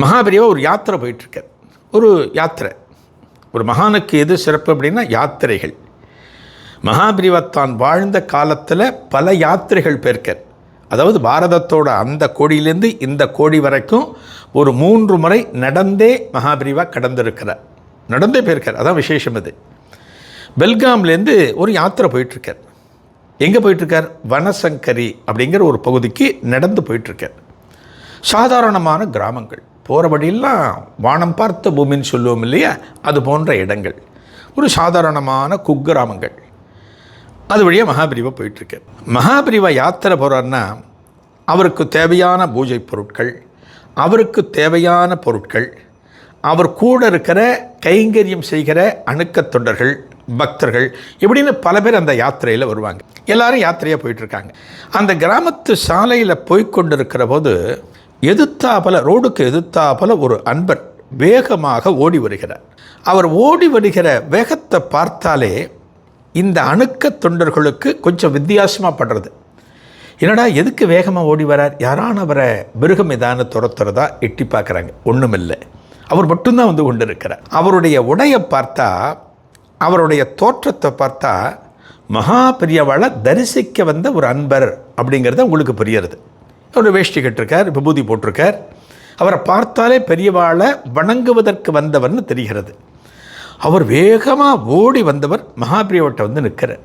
மகாபெரிவா ஒரு யாத்திரை போயிட்டுருக்கார். ஒரு யாத்திரை, ஒரு மகானுக்கு எது சிறப்பு அப்படின்னா யாத்திரைகள். மகாபெரிவா தான் வாழ்ந்த காலத்தில் பல யாத்திரைகள் போயிருக்கார். அதாவது பாரதத்தோட அந்த கோடியிலேருந்து இந்த கோடி வரைக்கும் ஒரு 3 முறை நடந்தே மகாபெரிவா கடந்திருக்கிறார். நடந்தே போயிருக்கார். அதான் விசேஷம். அது பெல்காம்லேருந்து ஒரு யாத்திரை போயிட்டுருக்கார். எங்கே போயிட்டுருக்கார்? வனசங்கரி அப்படிங்கிற ஒரு பகுதிக்கு நடந்து போயிட்டுருக்கார். சாதாரணமான கிராமங்கள், போகிற வழியெல்லாம் வானம் பார்த்த பூமின்னு சொல்லுவோம் இல்லையா, அது போன்ற இடங்கள், ஒரு சாதாரணமான குக்கிராமங்கள். அது வழியாக மகாபெரிவா போயிட்டுருக்கார். மகாபெரிவா யாத்திரை போகிறாருன்னா அவருக்கு தேவையான பூஜை பொருட்கள், அவருக்கு தேவையான பொருட்கள், அவர் கூட இருக்கிற கைங்கரியம் செய்கிற அணுக்க தொண்டர்கள், பக்தர்கள், இப்படின்னு பல பேர் அந்த யாத்திரையில் வருவாங்க. எல்லாரும் யாத்திரையாக போயிட்டுருக்காங்க. அந்த கிராமத்து சாலையில் போய்கொண்டிருக்கிற போது ரோடுக்கு எதிர்த்தாப்பல ஒரு அன்பர் வேகமாக ஓடி வருகிறார். அவர் ஓடி வருகிற வேகத்தை பார்த்தாலே இந்த அணுக்க தொண்டர்களுக்கு கொஞ்சம் வித்தியாசமாக படுறது. என்னடா எதுக்கு வேகமாக ஓடி வரார்? யாரானவரை மிருகம் ஏதான துரத்துறதா எட்டி பார்க்குறாங்க. ஒன்றும் இல்லை, அவர் மட்டும்தான் வந்து கொண்டு இருக்கிறார். அவருடைய உடையை பார்த்தா, அவருடைய தோற்றத்தை பார்த்தா மகாபெரியவாளை தரிசிக்க வந்த ஒரு அன்பர் அப்படிங்கிறது உங்களுக்கு புரியுறது. அவர் வேஷ்டி கட்டிருக்கார், விபூதி போட்டிருக்கார். அவரை பார்த்தாலே பெரியவாளை வணங்குவதற்கு வந்தவர்னு தெரிகிறது. அவர் வேகமாக ஓடி வந்தவர் மகாபெரியவாட்ட வந்து நிற்கிறார்.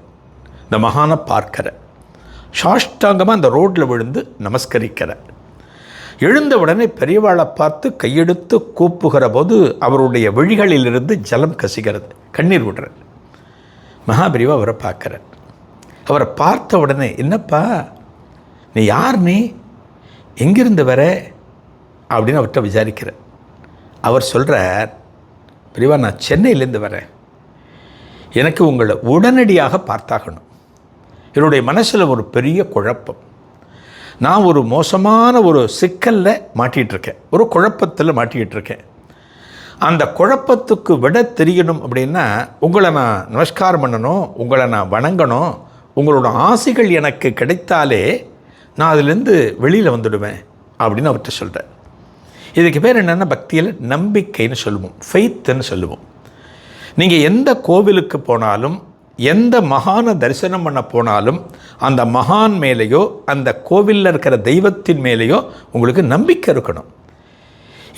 இந்த மகானை பார்க்கிறார். சாஷ்டாங்கமாக அந்த ரோட்டில் விழுந்து நமஸ்கரிக்கிறார். எழுந்த உடனே பெரியவாளை பார்த்து கையெடுத்து கூப்புகிற போது அவருடைய விழிகளிலிருந்து ஜலம் கசிகிறது, கண்ணீர் விடுறார். மகாபெரிவா அவரை பார்க்குறார். அவரை பார்த்த உடனே, என்னப்பா நீ யார், நீ எங்கிருந்து வர அப்படின்னு அவர்கிட்ட விசாரிக்கிறார். அவர் சொல்கிறார், பெரியவா நான் சென்னையிலேருந்து வரேன், எனக்கு உங்களை உடனடியாக பார்த்தாகணும். என்னுடைய மனசில் ஒரு பெரிய குழப்பம். நான் ஒரு மோசமான ஒரு சிக்கலில் மாட்டிகிட்ருக்கேன், ஒரு குழப்பத்தில் மாட்டிக்கிட்டு அந்த குழப்பத்துக்கு விட தெரியணும் அப்படின்னா உங்களை நான் நமஸ்காரம் பண்ணணும், உங்களை நான் வணங்கணும், உங்களோட ஆசைகள் எனக்கு கிடைத்தாலே நான் அதிலேருந்து வெளியில் வந்துடுவேன் அப்படின்னு அவர்கிட்ட சொல்கிறேன். இதுக்கு பேர் என்னென்னா பக்தியில் நம்பிக்கைன்னு சொல்லுவோம், ஃபெய்த்துன்னு சொல்லுவோம். நீங்கள் எந்த கோவிலுக்கு போனாலும், எந்த மகானை தரிசனம் பண்ண போனாலும் அந்த மகான் மேலேயோ அந்த கோவிலில் இருக்கிற தெய்வத்தின் மேலேயோ உங்களுக்கு நம்பிக்கை இருக்கணும்.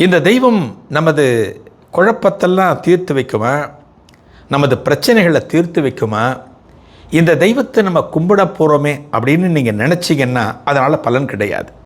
இந்த தெய்வம் நமது குழப்பத்தெல்லாம் தீர்த்து வைக்குமா, நமது பிரச்சனைகளை தீர்த்து வைக்குமா, இந்த தெய்வத்தை நம்ம கும்பிட போகிறோமே அப்படின்னு நீங்கள் நினச்சிங்கன்னா அதனால் பலன் கிடையாது.